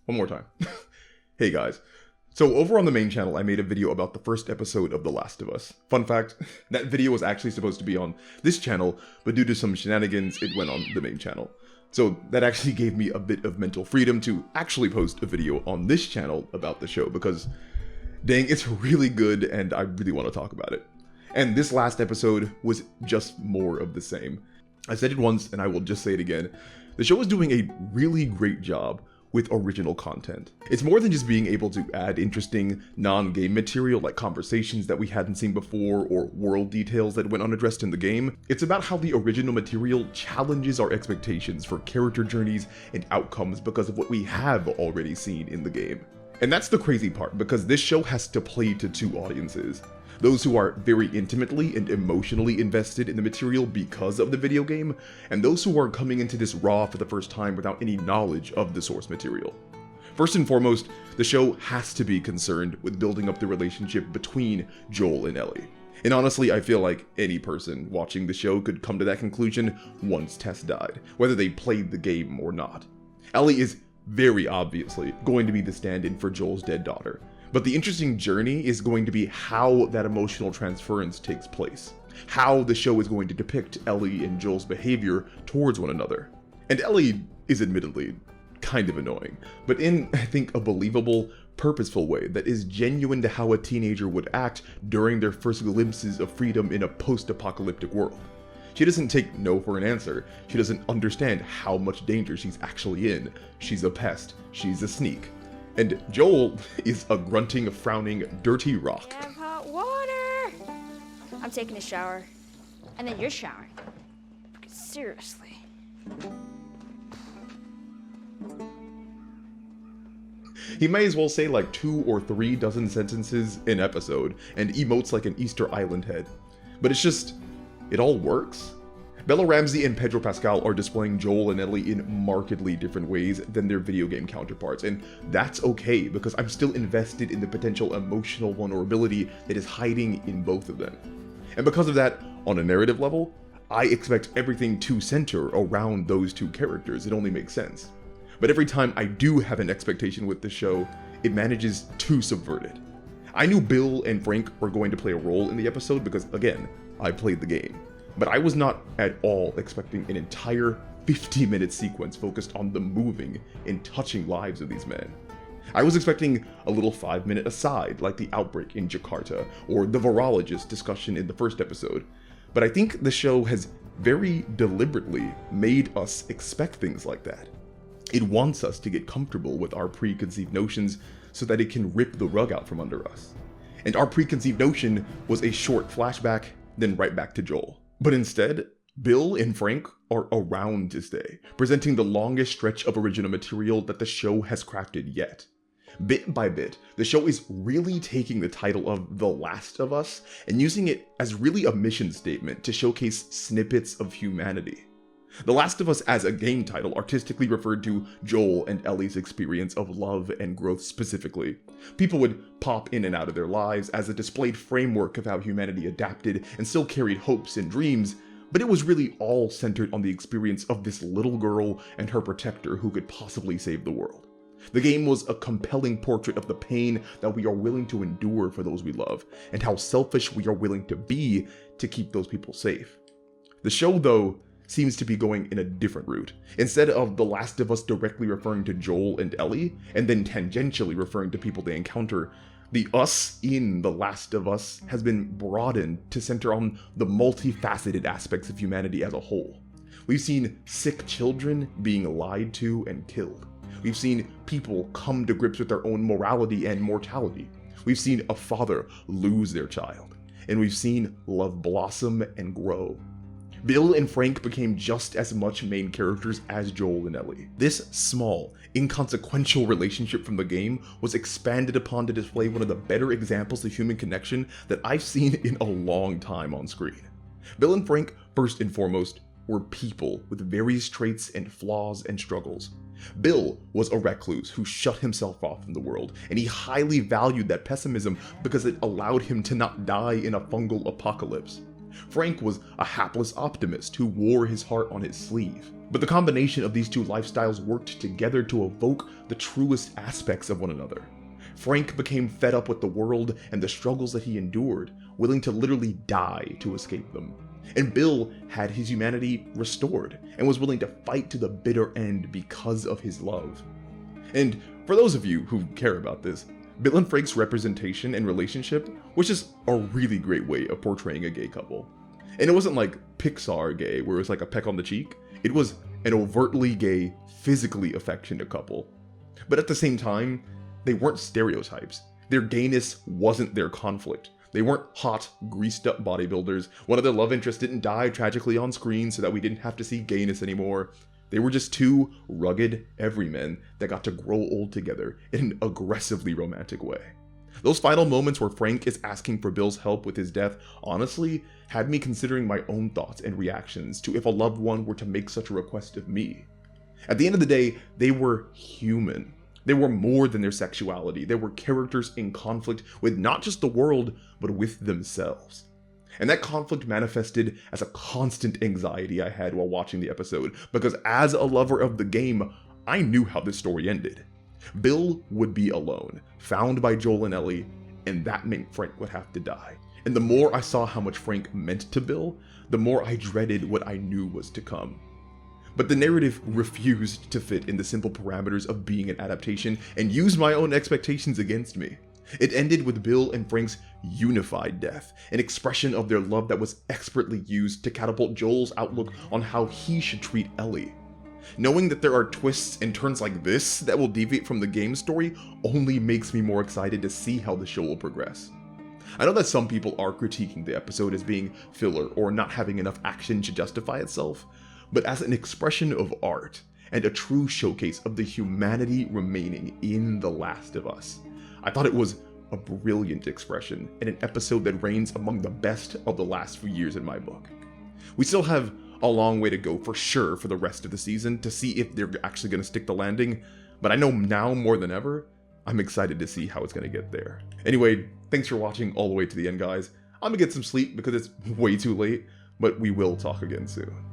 One more time. Hey guys. So over on the main channel, I made a video about the first episode of The Last of Us. Fun fact, that video was actually supposed to be on this channel, but due to some shenanigans, it went on the main channel. So that actually gave me a bit of mental freedom to actually post a video on this channel about the show, because dang, it's really good and I really want to talk about it. And this last episode was just more of the same. I said it once and I will just say it again. The show is doing a really great job with original content. It's more than just being able to add interesting non-game material like conversations that we hadn't seen before or world details that went unaddressed in the game. It's about how the original material challenges our expectations for character journeys and outcomes because of what we have already seen in the game. And that's the crazy part, because this show has to play to two audiences. Those who are very intimately and emotionally invested in the material because of the video game, and those who are coming into this raw for the first time without any knowledge of the source material. First and foremost, the show has to be concerned with building up the relationship between Joel and Ellie. And honestly, I feel like any person watching the show could come to that conclusion once Tess died, whether they played the game or not. Ellie is very obviously going to be the stand-in for Joel's dead daughter. But the interesting journey is going to be how that emotional transference takes place. How the show is going to depict Ellie and Joel's behavior towards one another. And Ellie is admittedly kind of annoying, but in, I think, a believable, purposeful way that is genuine to how a teenager would act during their first glimpses of freedom in a post-apocalyptic world. She doesn't take no for an answer. She doesn't understand how much danger she's actually in. She's a pest. She's a sneak. And Joel is a grunting, frowning, dirty rock. Have hot water! I'm taking a shower. And then you're showering. Seriously. He may as well say like 2 or 3 dozen sentences an episode and emotes like an Easter Island head. But it's just, it all works. Bella Ramsey and Pedro Pascal are displaying Joel and Ellie in markedly different ways than their video game counterparts, and that's okay because I'm still invested in the potential emotional vulnerability that is hiding in both of them. And because of that, on a narrative level, I expect everything to center around those two characters. It only makes sense. But every time I do have an expectation with the show, it manages to subvert it. I knew Bill and Frank were going to play a role in the episode because, again, I played the game. But I was not at all expecting an entire 50-minute sequence focused on the moving and touching lives of these men. I was expecting a little 5-minute aside like the outbreak in Jakarta or the virologist discussion in the first episode. But I think the show has very deliberately made us expect things like that. It wants us to get comfortable with our preconceived notions so that it can rip the rug out from under us. And our preconceived notion was a short flashback, then right back to Joel. But instead, Bill and Frank are around to stay, presenting the longest stretch of original material that the show has crafted yet. Bit by bit, the show is really taking the title of The Last of Us and using it as really a mission statement to showcase snippets of humanity. The Last of Us as a game title artistically referred to Joel and Ellie's experience of love and growth specifically. People would pop in and out of their lives as a displayed framework of how humanity adapted and still carried hopes and dreams, but it was really all centered on the experience of this little girl and her protector who could possibly save the world. The game was a compelling portrait of the pain that we are willing to endure for those we love, and how selfish we are willing to be to keep those people safe. The show, though, seems to be going in a different route. Instead of The Last of Us directly referring to Joel and Ellie, and then tangentially referring to people they encounter, the us in The Last of Us has been broadened to center on the multifaceted aspects of humanity as a whole. We've seen sick children being lied to and killed. We've seen people come to grips with their own morality and mortality. We've seen a father lose their child. And we've seen love blossom and grow. Bill and Frank became just as much main characters as Joel and Ellie. This small, inconsequential relationship from the game was expanded upon to display one of the better examples of human connection that I've seen in a long time on screen. Bill and Frank, first and foremost, were people with various traits and flaws and struggles. Bill was a recluse who shut himself off from the world, and he highly valued that pessimism because it allowed him to not die in a fungal apocalypse. Frank was a hapless optimist who wore his heart on his sleeve. But the combination of these two lifestyles worked together to evoke the truest aspects of one another. Frank became fed up with the world and the struggles that he endured, willing to literally die to escape them. And Bill had his humanity restored and was willing to fight to the bitter end because of his love. And for those of you who care about this, Bill and Frank's representation and relationship was just a really great way of portraying a gay couple. And it wasn't like Pixar gay, where it was like a peck on the cheek. It was an overtly gay, physically affectionate couple. But at the same time, they weren't stereotypes. Their gayness wasn't their conflict. They weren't hot, greased up bodybuilders. One of their love interests didn't die tragically on screen so that we didn't have to see gayness anymore. They were just two rugged everymen that got to grow old together in an aggressively romantic way. Those final moments where Frank is asking for Bill's help with his death honestly had me considering my own thoughts and reactions to if a loved one were to make such a request of me. At the end of the day, they were human. They were more than their sexuality. They were characters in conflict with not just the world, but with themselves. And that conflict manifested as a constant anxiety I had while watching the episode, because as a lover of the game, I knew how this story ended. Bill would be alone, found by Joel and Ellie, and that meant Frank would have to die. And the more I saw how much Frank meant to Bill, the more I dreaded what I knew was to come. But the narrative refused to fit in the simple parameters of being an adaptation and used my own expectations against me. It ended with Bill and Frank's unified death, an expression of their love that was expertly used to catapult Joel's outlook on how he should treat Ellie. Knowing that there are twists and turns like this that will deviate from the game story only makes me more excited to see how the show will progress. I know that some people are critiquing the episode as being filler or not having enough action to justify itself, but as an expression of art and a true showcase of the humanity remaining in The Last of Us, I thought it was a brilliant expression and an episode that reigns among the best of the last few years in my book. We still have a long way to go for sure for the rest of the season to see if they're actually going to stick the landing, but I know now more than ever, I'm excited to see how it's going to get there. Anyway, thanks for watching all the way to the end, guys. I'm going to get some sleep because it's way too late, but we will talk again soon.